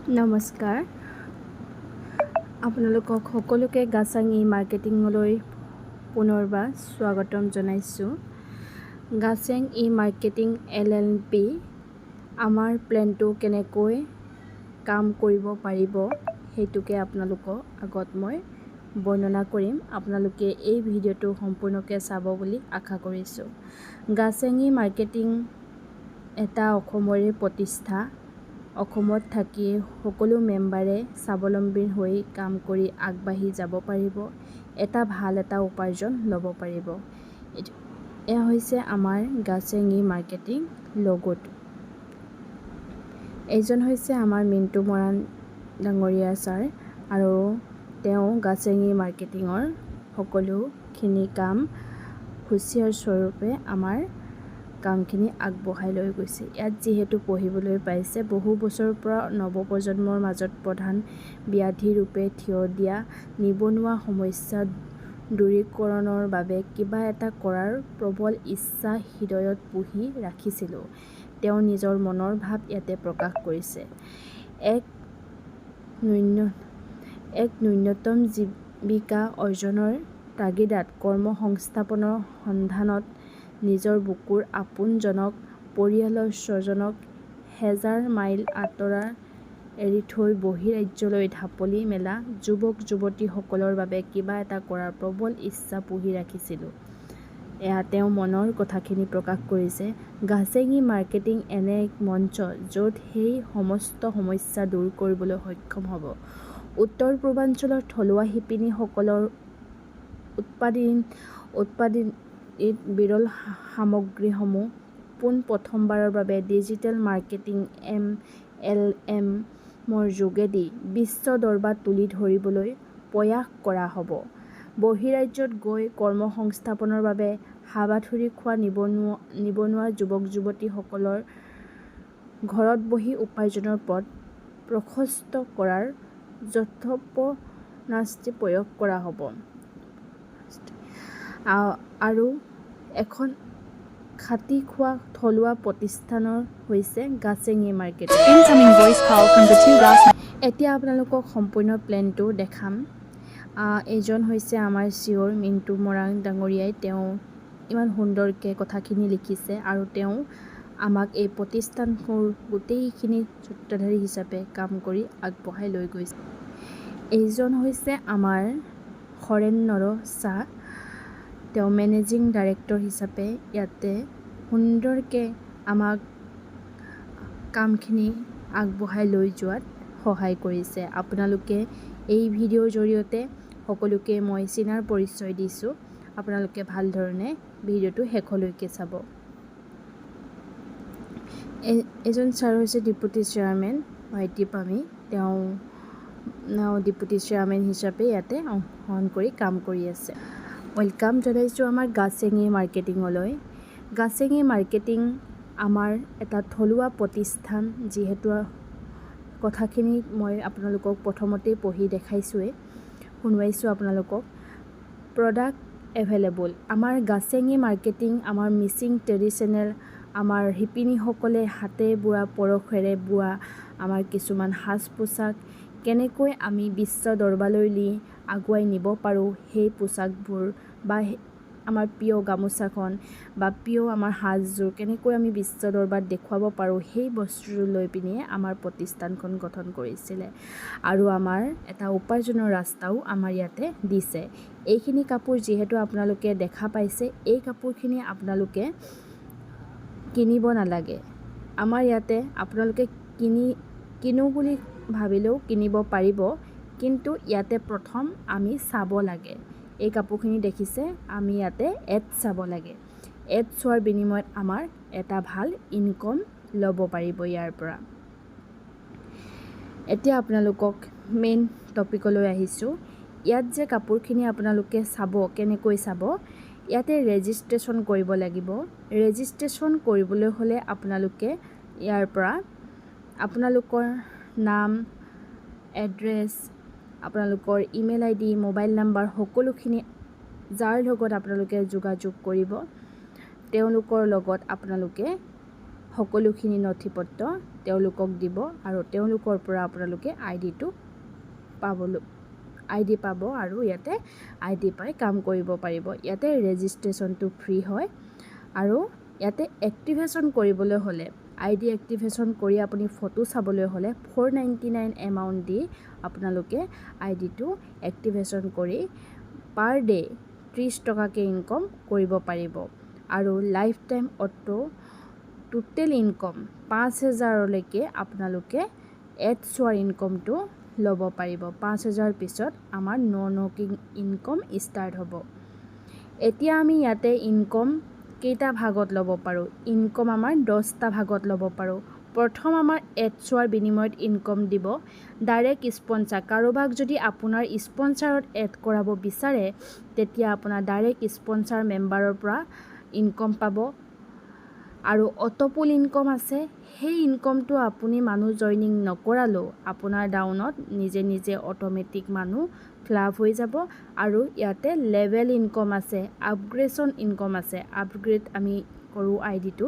নমস্কাৰ, আপোনালোকক সকলোকে গাচাঙি মাৰ্কেটিঙলৈ পুনৰবাৰ স্বাগতম জনাইছোঁ। গাচাং ই মাৰ্কেটিং LLP আমাৰ প্লেনটো কেনেকৈ কাম কৰিব পাৰিব সেইটোকে আপোনালোকৰ আগত মই বৰ্ণনা কৰিম। আপোনালোকে এই ভিডিঅ'টো সম্পূৰ্ণকৈ চাব বুলি আশা কৰিছোঁ। গাচাং ই মাৰ্কেটিং এটা অসমৰে প্ৰতিষ্ঠা। অসমত থাকি সকলো মেম্বাৰে স্বাৱলম্বী হৈ কাম কৰি আগবাঢ়ি যাব পাৰিব, ভাল উপাৰ্জন ল'ব পাৰিব। এয়া হৈছে আমাৰ গাচাং ই মাৰ্কেটিং লগোটো। এইজন হৈছে আমাৰ মিণ্টু মৰাণ ডাঙৰীয়া ছাৰ, আৰু তেওঁ গাচাং ই মাৰ্কেটিঙৰ সকলোখিনি কাম হুঁচিয়াৰ স্বৰূপে আমাৰ কামখিনি আগবঢ়াই লৈ গৈছে। ইয়াত যিহেতু পঢ়িবলৈ পাইছে, বহু বছৰৰ পৰা নৱপ্ৰজন্মৰ মাজত প্ৰধান ব্যাধি ৰূপে থিয় দিয়া নিবনুৱা সমস্যা দূৰীকৰণৰ বাবে কিবা এটা কৰাৰ প্ৰবল ইচ্ছা হৃদয়ত পুহি ৰাখিছিলোঁ। তেওঁ নিজৰ মনৰ ভাৱ ইয়াতে প্ৰকাশ কৰিছে। এক ন্যূনতম জীৱিকা অৰ্জনৰ তাগিদাত কৰ্মসংস্থাপনৰ সন্ধানত নিজৰ বুকুৰ আপোনজনক, পৰিয়ালৰ স্বজনক হেজাৰ মাইল আঁতৰত এৰি থৈ বহিঃৰাজ্যলৈ ঢাপলি মেলা যুৱক-যুৱতীসকলৰ বাবে কিবা এটা কৰাৰ প্ৰবল ইচ্ছা পুহি ৰাখিছিলোঁ। এয়া তেওঁ মনৰ কথাখিনি প্ৰকাশ কৰিছে। গাচাং ই মাৰ্কেটিং এনে এক মঞ্চ য'ত সেই সমস্ত সমস্যা দূৰ কৰিবলৈ সক্ষম হ'ব। উত্তৰ-পূৰ্বাঞ্চলৰ থলুৱা শিপিনীসকলৰ উৎপাদিত বিৰল সামগ্ৰীসমূহ পোনপ্ৰথমবাৰৰ বাবে ডিজিটেল মাৰ্কেটিং MLM-ৰ যোগেদি বিশ্ব দৰবাৰত তুলি ধৰিবলৈ প্ৰয়াস কৰা হ'ব। বহিঃৰাজ্যত গৈ কৰ্মসংস্থাপনৰ বাবে হাবাথুৰি খোৱা নিবনুৱা যুৱক-যুৱতীসকলৰ ঘৰত বহি উপাৰ্জনৰ পথ প্ৰশস্ত কৰাৰ যথোপযুক্ত প্ৰয়াস কৰা হ'ব। আৰু এখন খাটি খোৱা থলুৱা প্ৰতিষ্ঠান হৈছে গাচাং ই মাৰ্কেটিং। এতিয়া আপোনালোকক সম্পূৰ্ণ প্লেনটো দেখাম। এইজন হৈছে আমাৰ চিঅ'ৰ মিণ্টু মৰাণ ডাঙৰীয়াই। তেওঁ ইমান সুন্দৰকৈ কথাখিনি লিখিছে, আৰু তেওঁ আমাক এই প্ৰতিষ্ঠানটোৰ গোটেইখিনি সূত্ৰধাৰী হিচাপে কাম কৰি আগবঢ়াই লৈ গৈছে। এইজন হৈছে আমাৰ হৰেন্দ্ৰ শ্বাহ। তেওঁ মেনেজিং ডাইৰেক্টৰ হিচাপে ইয়াতে সুন্দৰকৈ আমাক কামখিনি আগবঢ়াই লৈ যোৱাত সহায় কৰিছে। আপোনালোকে এই ভিডিঅ'ৰ জৰিয়তে সকলোকে মই চিনাৰ পৰিচয় দিছোঁ। আপোনালোকে ভালধৰণে ভিডিঅ'টো শেষলৈকে চাব। এজন ছাৰ হৈছে ডেপুটি চেয়াৰমেন ভাইটি পামি। তেওঁ ডেপুটি চেয়াৰমেন হিচাপে ইয়াতে অংশগ্ৰহণ কৰি কাম কৰি আছে। ৱেলকাম জনাইছোঁ আমাৰ গাচাং ই মাৰ্কেটিঙলৈ। গাচাং ই মাৰ্কেটিং আমাৰ এটা থলুৱা প্ৰতিষ্ঠান। যিহেতু কথাখিনি মই আপোনালোকক প্ৰথমতেই পঢ়ি দেখাইছোঁৱেই, শুনুৱাইছোঁ আপোনালোকক। প্ৰডাক্ট এভেইলেবল আমাৰ গাচাং ই মাৰ্কেটিং, আমাৰ মিচিং ট্ৰেডিশ্যনেল, আমাৰ শিপিনীসকলে হাতে বোৱা, পৰশেৰে বোৱা আমাৰ কিছুমান সাজ পোছাক কেনেকৈ আমি বিশ্ব দৰবাৰলৈ নি আগুৱাই নিব পাৰোঁ, সেই পোছাকবোৰ বা আমাৰ প্ৰিয় গামোচাখন বা প্ৰিয় আমাৰ সাজযোৰ কেনেকৈ আমি বিশ্ব দৰবাৰত দেখুৱাব পাৰোঁ, সেই বস্তুটো লৈ পিনে আমাৰ প্ৰতিষ্ঠানখন গঠন কৰিছিলে। আৰু আমাৰ এটা উপাৰ্জনৰ ৰাস্তাও আমাৰ ইয়াতে দিছে। এইখিনি কাপোৰ যিহেতু আপোনালোকে দেখা পাইছে, এই কাপোৰখিনি আপোনালোকে কিনিব নালাগে। আমাৰ ইয়াতে আপোনালোকে কিনো বুলি ভাবিলেও কিনিব পাৰিব, কিন্তু ইয়াতে প্ৰথম আমি চাব লাগে। এই কাপোৰখিনি দেখিছে, আমি ইয়াতে এড চাব লাগে। এড চোৱাৰ বিনিময়ত আমাৰ এটা ভাল ইনকম ল'ব পাৰিব ইয়াৰ পৰা। এতিয়া আপোনালোকক মেইন টপিকলৈ আহিছোঁ। ইয়াত যে কাপোৰখিনি আপোনালোকে চাব, কেনেকৈ চাব, ইয়াতে ৰেজিষ্ট্ৰেশ্যন কৰিব লাগিব। ৰেজিষ্ট্ৰেশ্যন কৰিবলৈ হ'লে আপোনালোকে ইয়াৰ পৰা আপোনালোকৰ নাম, এড্ৰেছ, আপোনালোকৰ ইমেইল ID, মোবাইল নাম্বাৰ সকলোখিনি যাৰ লগত আপোনালোকে যোগাযোগ কৰিব, তেওঁলোকৰ লগত আপোনালোকে সকলোখিনি নথিপত্ৰ তেওঁলোকক দিব আৰু তেওঁলোকৰ পৰা আপোনালোকে আইডিটো আইডি পাব আৰু ইয়াতে আইডি পাই কাম কৰিব পাৰিব। ইয়াতে ৰেজিষ্ট্ৰেশ্যনটো ফ্ৰী হয় আৰু ইয়াতে এক্টিভেশ্যন কৰিবলৈ হ'লে আইডি এক্টিভেশ্যন কৰি আপুনি ফটো চাবলৈ হ'লে 499 এমাউণ্ট দি আপোনালোকে আইডিটো এক্টিভেশ্যন কৰি পাৰ ডে 30 টকাকৈ ইনকম কৰিব পাৰিব আৰু লাইফ টাইম টোটেল ইনকম 5,000লৈকে আপোনালোকে এডছোৱাৰ ইনকমটো ল'ব পাৰিব। 5,000 পিছত আমাৰ ন'কিং ইনকম ষ্টাৰ্ট হ'ব। এতিয়া আমি ইয়াতে ইনকম কেইটা ভাগত ল'ব পাৰোঁ? ইনকম আমাৰ 10টা ভাগত ল'ব পাৰোঁ। প্ৰথম আমাৰ এডছোৱাৰ বিনিময়ত ইনকম দিব ডাইৰেক্ট স্পনচাৰ। কাৰোবাক যদি আপোনাৰ স্পনচাৰত এড কৰাব বিচাৰে তেতিয়া আপোনাৰ ডাইৰেক্ট স্পনচাৰ মেম্বাৰৰ পৰা ইনকম পাব। আৰু অটোপুল ইনকম আছে, সেই ইনকমটো আপুনি মানুহ জইনিং নকৰালেও আপোনাৰ ডাউনত নিজে অট'মেটিক মানুহ ফিলআপ হৈ যাব। আৰু ইয়াতে লেভেল ইনকম আছে, আপগ্ৰেডেশ্যন ইনকম আছে। আপগ্ৰেড আমি কৰোঁ আইডিটো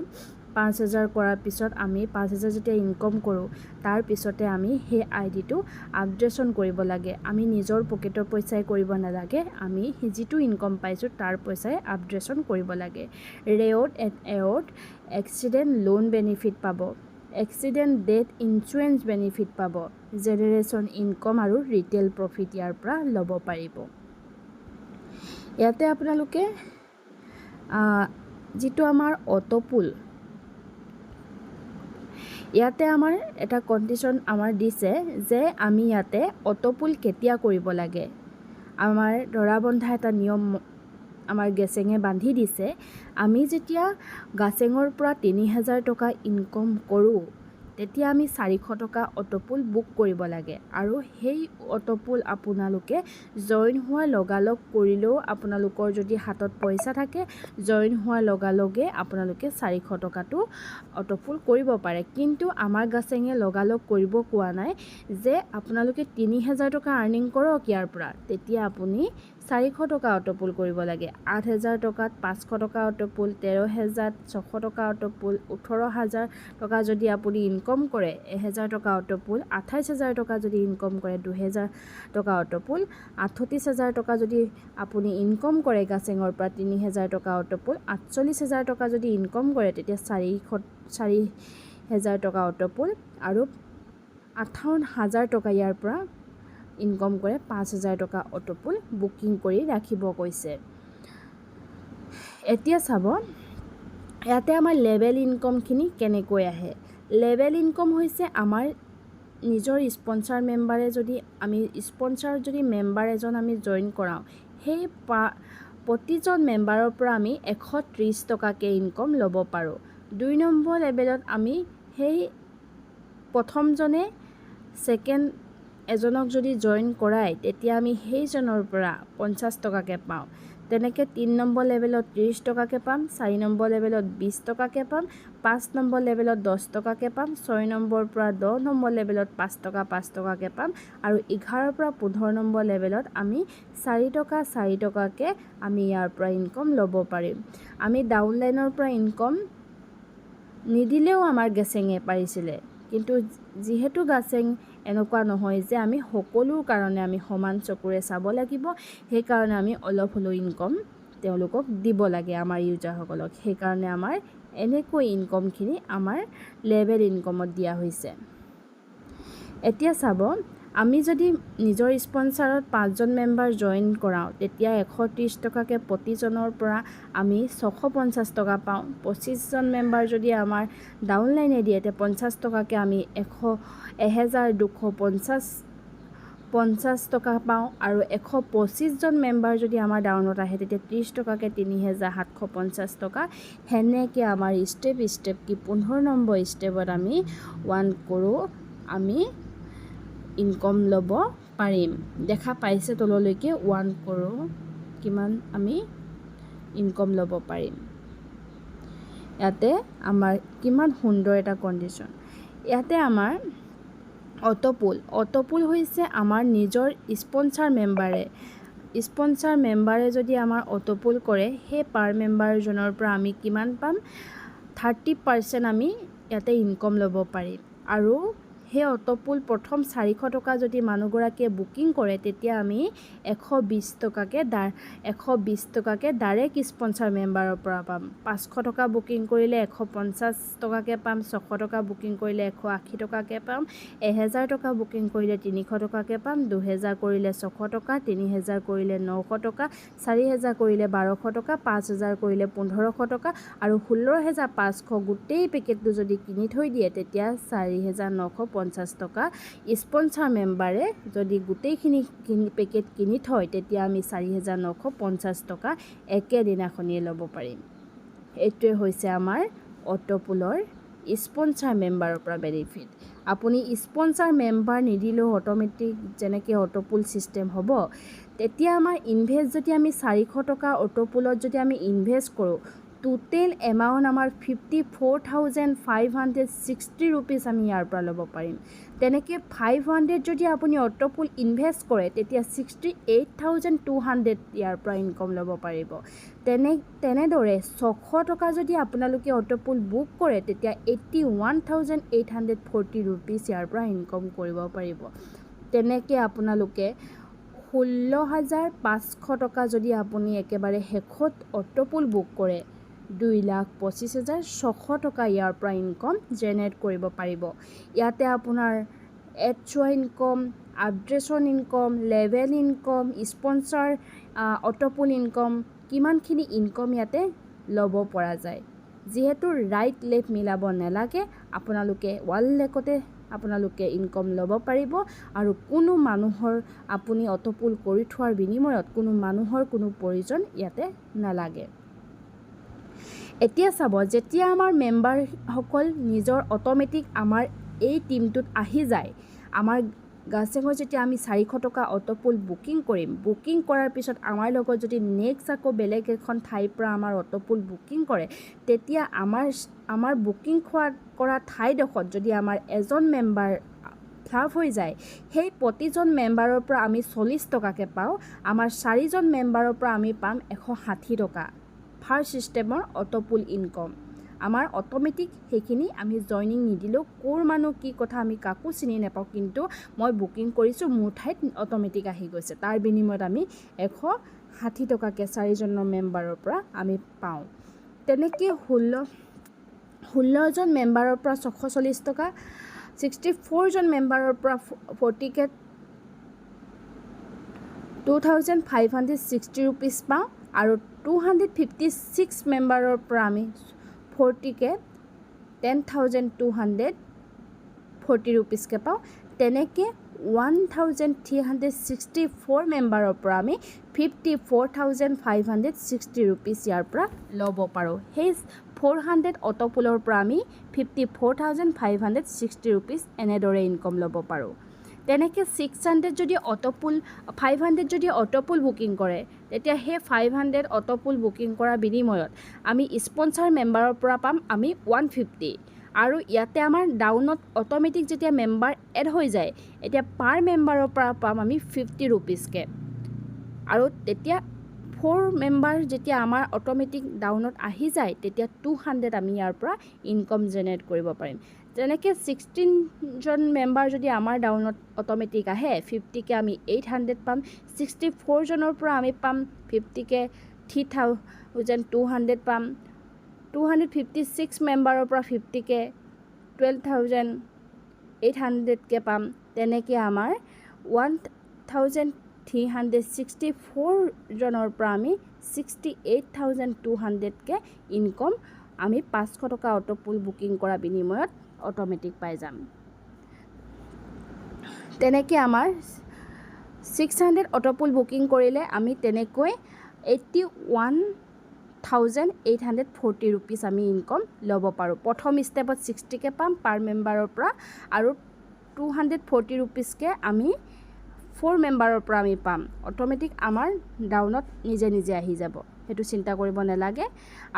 5,000 কৰাৰ পিছত আমি 5,000 যেতিয়া ইনকম কৰোঁ তাৰ পিছতে আমি সেই আইডিটো আপগ্ৰেডেশ্যন কৰিব লাগে। আমি নিজৰ পকেটৰ পইচাই কৰিব নালাগে, আমি যিটো ইনকম পাইছোঁ তাৰ পইচাই আপগ্ৰেডেশ্যন কৰিব লাগে। Reward and award accident loan benefit পাব, এক্সিডেণ্ট ডেথ ইঞ্চুৰেঞ্চ বেনিফিট পাব, জেনেৰেশ্যন ইনকম আৰু ৰিটেইল প্ৰফিট ইয়াৰ পৰা ল'ব পাৰিব। ইয়াতে আপোনালোকে যিটো আমাৰ অটোপুল, ইয়াতে আমাৰ এটা কণ্ডিশ্যন আমাৰ দিছে যে আমি ইয়াতে অটোপুল কেতিয়া কৰিব লাগে। আমাৰ ধৰাবন্ধা এটা নিয়ম আমাৰ গেছেঙে বান্ধি দিছে। আমি যেতিয়া গাছেঙৰ পৰা 3,000 টকা ইনকম কৰোঁ তেতিয়া আমি 400 টকা অটোপুল বুক কৰিব লাগে আৰু সেই অটোপুল আপোনালোকে জইন হোৱাৰ লগালগ কৰিলেও আপোনালোকৰ যদি হাতত পইচা থাকে জইন হোৱাৰ লগালগে আপোনালোকে 400 টকাটো অটোপুল কৰিব পাৰে। কিন্তু আমাৰ গাছেঙে লগালগ কৰিব কোৱা নাই যে আপোনালোকে 3,000 টকা আৰ্নিং কৰক ইয়াৰ পৰা, তেতিয়া আপুনি 400 টকা অটোপুল কৰিব লাগে। 8,000 টকাত 500 টকা অটোপুল, 13,000 600 টকা অটোপুল, 18,000 টকা যদি আপুনি ইনকম কৰে 1,000 টকা অটোপুল, 28,000 টকা যদি ইনকম কৰে 2,000 টকা অটোপুল, 38,000 টকা যদি আপুনি ইনকম কৰে গাছেঙৰ পৰা 3,000 টকা অটোপুল, 48,000 টকা যদি ইনকম কৰে তেতিয়া 4,000 টকা অটোপুল আৰু 58,000 টকা ইয়াৰ পৰা ইনকম কৰে 5,000 টকা অটোপুল বুকিং কৰি ৰাখিব কৈছে। এতিয়া চাব ইয়াতে আমাৰ লেভেল ইনকমখিনি কেনেকৈ আহে। লেভেল ইনকম হৈছে আমাৰ নিজৰ স্পনচাৰ মেম্বাৰে যদি আমি স্পনচাৰ যদি মেম্বাৰ এজন আমি জইন কৰাওঁ সেই প্ৰতিজন মেম্বাৰৰ পৰা আমি 130 টকাকৈ ইনকম ল'ব পাৰোঁ। 2 নম্বৰ লেভেলত আমি সেই প্ৰথমজনে ছেকেণ্ড এজনক যদি জইন কৰায় তেতিয়া আমি সেইজনৰ পৰা 50 টকাকৈ পাওঁ। তেনেকৈ 3 নম্বৰ লেভেলত 30 টকাকৈ পাম, 4 নম্বৰ লেভেলত 20 টকাকৈ পাম, 5 নম্বৰ লেভেলত 10 টকাকৈ পাম, 6 নম্বৰৰ পৰা 10 নম্বৰ লেভেলত 5 টকাকৈ পাম আৰু 11ৰ পৰা 15 নম্বৰ লেভেলত আমি 4 টকাকৈ আমি ইয়াৰ পৰা ইনকম ল'ব পাৰিম। আমি ডাউনলাইনৰ পৰা ইনকম নিদিলেও আমাৰ গেছেঙে পাৰিছিলে, কিন্তু যিহেতু গাছেং এনেকুৱা নহয় যে আমি সকলো কাৰণে আমি সমান চকুৰে চাব লাগিব, সেইকাৰণে আমি অলপ হ'লেও ইনকম তেওঁলোকক দিব লাগে আমাৰ ইউজাৰসকলক। সেইকাৰণে আমাৰ এনেকৈ ইনকমখিনি আমাৰ লেভেল ইনকমত দিয়া হৈছে। এতিয়া চাব আমি যদি নিজৰ স্পনচাৰত 5জন মেম্বাৰ জইন কৰাওঁ তেতিয়া 130 টকাকৈ প্ৰতিজনৰ পৰা আমি 650 টকা পাওঁ। 25জন মেম্বাৰ যদি আমাৰ ডাউনলাইনে দিয়ে তেতিয়া 50 টকাকৈ আমি 1,250 টকা পাওঁ আৰু 125জন মেম্বাৰ যদি আমাৰ ডাউনত আহে তেতিয়া 30 টকাকৈ 3,750 টকা। সেনেকৈ আমাৰ ষ্টেপ কি 15 নম্বৰ ষ্টেপত আমি 1 কৰোঁ আমি ইনকম ল'ব পাৰিম। দেখা পাইছে তললৈকে 1 কৰোঁ কিমান আমি ইনকম ল'ব পাৰিম। ইয়াতে আমাৰ কিমান সুন্দৰ এটা কণ্ডিশ্যন। ইয়াতে আমাৰ অটোপুল হৈছে আমাৰ নিজৰ স্পনচাৰ মেম্বাৰে যদি আমাৰ অটোপুল কৰে সেই পাৰ মেম্বাৰজনৰ পৰা আমি কিমান পাম 30% আমি ইয়াতে ইনকম ল'ব পাৰিম আৰু সেই অটোপুল প্ৰথম 400 টকা যদি মানুহগৰাকীয়ে বুকিং কৰে তেতিয়া আমি 120 টকাকৈ ডাইৰেক্ট স্পন্সৰ মেম্বাৰৰ পৰা পাম 500 টকা বুকিং কৰিলে 150 টকাকৈ পাম 600 টকা বুকিং কৰিলে 180 টকাকৈ পাম 1000 টকা বুকিং কৰিলে 300 টকাকৈ পাম 2000 কৰিলে 600 টকা 3000 কৰিলে 900 টকা 4000 কৰিলে 1200 টকা 5000 কৰিলে 1500 টকা আৰু 16500 গোটেই পেকেটটো যদি কিনি থৈ দিয়ে তেতিয়া 4950 টকা স্পন্সৰ মেম্বাৰে যদি গোটেইখিনি পেকেট কিনি থয় তেতিয়া আমি 4950 টকা একেদিনাখনিয়ে ল'ব পাৰিম এইটোৱে হৈছে আমাৰ অটোপুলৰ স্পন্সৰ মেম্বাৰৰ পৰা বেনিফিট আপুনি স্পন্সৰ মেম্বাৰ নিদিলেও অটোমেটিক যেনেকৈ অটোপুল চিষ্টেম হ'ব তেতিয়া আমাৰ ইনভেষ্ট যদি আমি 400 টকা অটোপুলত যদি আমি ইনভেষ্ট কৰোঁ টোটেল এমাউণ্ট আমাৰ 54,560 ৰুপিজ আমি ইয়াৰ পৰা ল'ব পাৰিম তেনেকৈ 500 যদি আপুনি অটোপুল ইনভেষ্ট কৰে তেতিয়া 68,200 ইয়াৰ পৰা ইনকম ল'ব পাৰিব তেনেদৰে 600 টকা যদি আপোনালোকে অটোপুল বুক কৰে তেতিয়া 81,840 ৰুপিজ ইয়াৰ পৰা ইনকম কৰিব পাৰিব তেনেকৈ আপোনালোকে 16,500 টকা যদি আপুনি একেবাৰে শেষত অটোপুল বুক কৰে 2,25,600 টকা ইয়াৰ পৰা ইনকম জেনেৰেট কৰিব পাৰিব ইয়াতে আপোনাৰ এডছোৱা ইনকম আপড্ৰেছন income level income sponsor auto pool income কিমানখিনি ইনকম ইয়াতে ল'ব পৰা যায় যিহেতু ৰাইট লেফ্ট মিলাব নালাগে আপোনালোকে ওৱান লেকতে আপোনালোকে ইনকম ল'ব পাৰিব আৰু কোনো মানুহৰ আপুনি অটোপুল কৰি থোৱাৰ বিনিময়ত কোনো মানুহৰ কোনো প্ৰয়োজন ইয়াতে নালাগে এতিয়া চাব যেতিয়া আমাৰ মেম্বাৰসকল নিজৰ অটোমেটিক আমাৰ এই টিমটোত আহি যায় আমাৰ গাছেঙৰ যেতিয়া আমি 400 টকা অটোপুল বুকিং কৰিম বুকিং কৰাৰ পিছত আমাৰ লগত যদি নেক্সট আকৌ বেলেগ এখন ঠাইৰ পৰা আমাৰ অটোপুল বুকিং কৰে তেতিয়া আমাৰ বুকিং কৰা ঠাইডোখৰত যদি আমাৰ এজন মেম্বাৰ ফ্লাপ হৈ যায় সেই প্ৰতিজন মেম্বাৰৰ পৰা আমি 40 টকাকৈ পাওঁ আমাৰ 4জন মেম্বাৰৰ পৰা আমি পাম 160 টকা ফাৰ্ষ্ট চিষ্টেমৰ অটোপুল ইনকম আমাৰ অটোমেটিক সেইখিনি আমি জইনিং নিদিলেও ক'ৰ মানুহ কি কথা আমি কাকো চিনি নাপাওঁ কিন্তু মই বুকিং কৰিছোঁ মোৰ ঠাইত অটোমেটিক আহি গৈছে তাৰ বিনিময়ত আমি 160 টকাকৈ 4জনৰ মেম্বাৰৰ পৰা আমি পাওঁ তেনেকৈ 16জন মেম্বাৰৰ পৰা 640 টকা 64জন মেম্বাৰৰ পৰা 40কৈ 2,560 ৰুপিজ পাওঁ আৰু 256 মেম্বাৰৰ পৰা আমি 40কৈ 10,240 ৰুপিজকৈ পাওঁ তেনেকৈ 1,364 মেম্বাৰৰ পৰা আমি 54,560 ৰুপিজ ইয়াৰ পৰা ল'ব পাৰোঁ সেই 400 অটোপুলৰ পৰা আমি 54,560 ৰুপিজ এনেদৰে ইনকম ল'ব পাৰোঁ তেনেকৈ 600 যদি অটোপুল 500 যদি অটোপুল বুকিং কৰে তেতিয়া সেই 500 অটোপুল বুকিং কৰাৰ বিনিময়ত আমি স্পন্সৰ মেম্বাৰৰ পৰা পাম আমি 150 আৰু ইয়াতে আমাৰ ডাউনত অটোমেটিক যেতিয়া মেম্বাৰ এড হৈ যায় এতিয়া পাৰ মেম্বাৰৰ পৰা পাম আমি 50 ৰুপিজকৈ আৰু তেতিয়া 4 মেম্বাৰ যেতিয়া আমাৰ অটোমেটিক ডাউনত আহি যায় তেতিয়া 200 আমি ইয়াৰ পৰা ইনকম জেনেৰেট কৰিব পাৰিম যেনেকৈ 16জন মেম্বাৰ যদি আমাৰ ডাউনত অটোমেটিক আহে 50কৈ আমি 800 পাম 64জনৰ পৰা আমি পাম 50কৈ 3,200 পাম 256 মেম্বাৰৰ পৰা 50কৈ 12,800কৈ পাম তেনেকৈ আমাৰ 1,364জনৰ পৰা আমি 68,200কৈ ইনকম আমি 500 টকা অটোপুল বুকিং কৰা বিনিময়ত অটোমেটিক পাই যাম তেনেকৈ আমাৰ 600 অটোপুল বুকিং কৰিলে আমি তেনেকৈ 81,840 ৰুপিজ আমি ইনকম ল'ব পাৰোঁ প্ৰথম ষ্টেপত 60কৈ পাম পাৰ মেম্বাৰৰ পৰা আৰু 240 ৰুপিজকৈ আমি 4 মেম্বাৰৰ পৰা আমি পাম অটোমেটিক আমাৰ ডাউনত নিজে নিজে আহি যাব সেইটো চিন্তা কৰিব নালাগে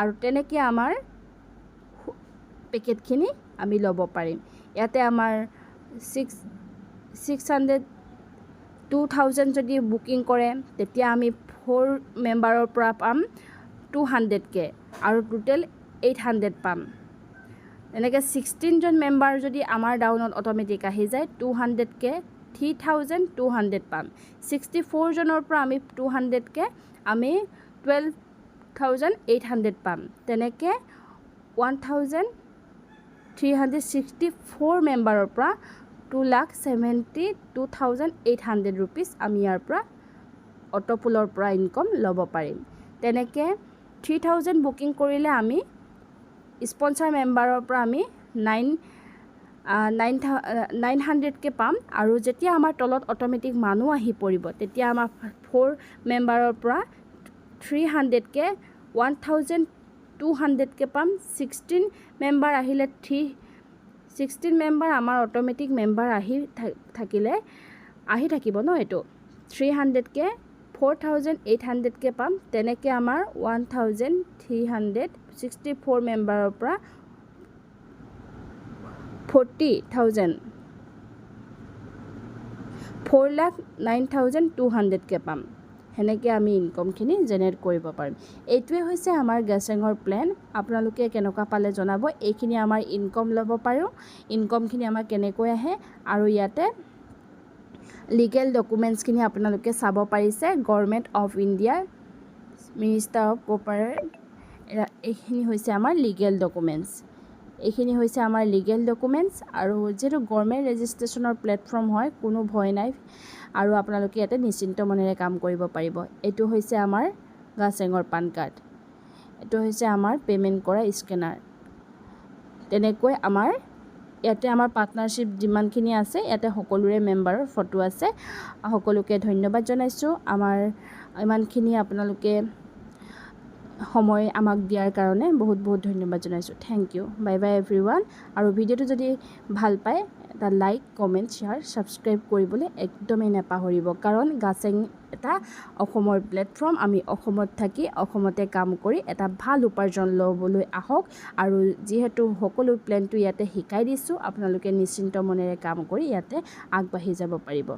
আৰু তেনেকৈ আমাৰ পেকেটখিনি আমি ল'ব পাৰিম ইয়াতে আমাৰ 600 2,000 যদি বুকিং কৰে তেতিয়া আমি 4 মেম্বাৰৰ পৰা পাম 200কৈ আৰু টোটেল 800 পাম এনেকৈ 16জন মেম্বাৰ যদি আমাৰ ডাউনত অট'মেটিক আহি যায় 200কে 3200 পাম 64জনৰ পৰা আমি 200কে আমি 12800 পাম তেনেকৈ 1364 মেম্বাৰৰ পৰা 2,72,800 rupees আমি ইয়াৰ পৰা অটোপুলৰ পৰা ইনকম ল'ব পাৰিম তেনেকৈ 3000 বুকিং কৰিলে আমি স্পন্সৰ মেম্বাৰৰ পৰা আমি 900কে পাম আৰু যেতিয়া আমাৰ তলত অট'মেটিক মানুহ আহি পৰিব তেতিয়া আমাৰ 4 মেম্বাৰৰ পৰা 300কে 1200কে পাম 16 মেম্বাৰ আহিলে 16 মেম্বাৰ আমাৰ অট'মেটিক মেম্বাৰ আহি থাকিব ন এইটো 300কে 4800কে পাম তেনেকৈ আমাৰ 1364 মেম্বাৰৰ পৰা 4,09,200কে পাম সেনেকৈ আমি ইনকমখিনি জেনেৰেট কৰিব পাৰিম এইটোৱে হৈছে আমাৰ গাছেঙৰ প্লেন আপোনালোকে কেনেকুৱা পালে জনাব এইখিনি আমাৰ ইনকম ল'ব পাৰোঁ ইনকমখিনি আমাৰ কেনেকৈ আহে আৰু ইয়াতে লিগেল ডকুমেণ্টছখিনি আপোনালোকে চাব পাৰিছে government of India minister of cooperate এইখিনি হৈছে আমাৰ লিগেল ডকুমেণ্টছ এইখিনি হৈছে আমাৰ লিগেল ডকুমেণ্টছ আৰু যেটো গভৰ্ণমেণ্ট ৰেজিষ্ট্ৰেশ্যনৰ প্লেটফৰ্ম হয় কোনো ভয় নাই আৰু আপোনালোকে ইয়াতে নিশ্চিন্ত মনেৰে কাম কৰিব পাৰিব এইটো হৈছে আমাৰ গাছেঙৰ পান কাৰ্ড এইটো হৈছে আমাৰ পেমেণ্ট কৰা স্কেনাৰ তেনেকৈ আমাৰ ইয়াতে আমাৰ পাৰ্টনাৰশ্বিপ যিমানখিনি আছে ইয়াতে সকলোৰে মেম্বাৰৰ ফটো আছে সকলোকে ধন্যবাদ জনাইছোঁ আমাৰ ইমানখিনি আপোনালোকে সময় আমাক দিয়াৰ কাৰণে বহুত বহুত ধন্যবাদ জনাইছোঁ thank you bye bye everyone আৰু ভিডিঅ'টো যদি ভাল পায় এটা লাইক কমেণ্ট শ্বেয়াৰ ছাবস্ক্ৰাইব কৰিবলৈ একদমেই নাপাহৰিব কাৰণ গাছেং এটা অসমৰ প্লেটফৰ্ম আমি অসমত থাকি অসমতে কাম কৰি এটা ভাল উপাৰ্জন ল'বলৈ আহক আৰু যিহেতু সকলো প্লেনটো ইয়াতে শিকাই দিছোঁ আপোনালোকে নিশ্চিন্ত মনেৰে কাম কৰি ইয়াতে আগবাঢ়ি যাব পাৰিব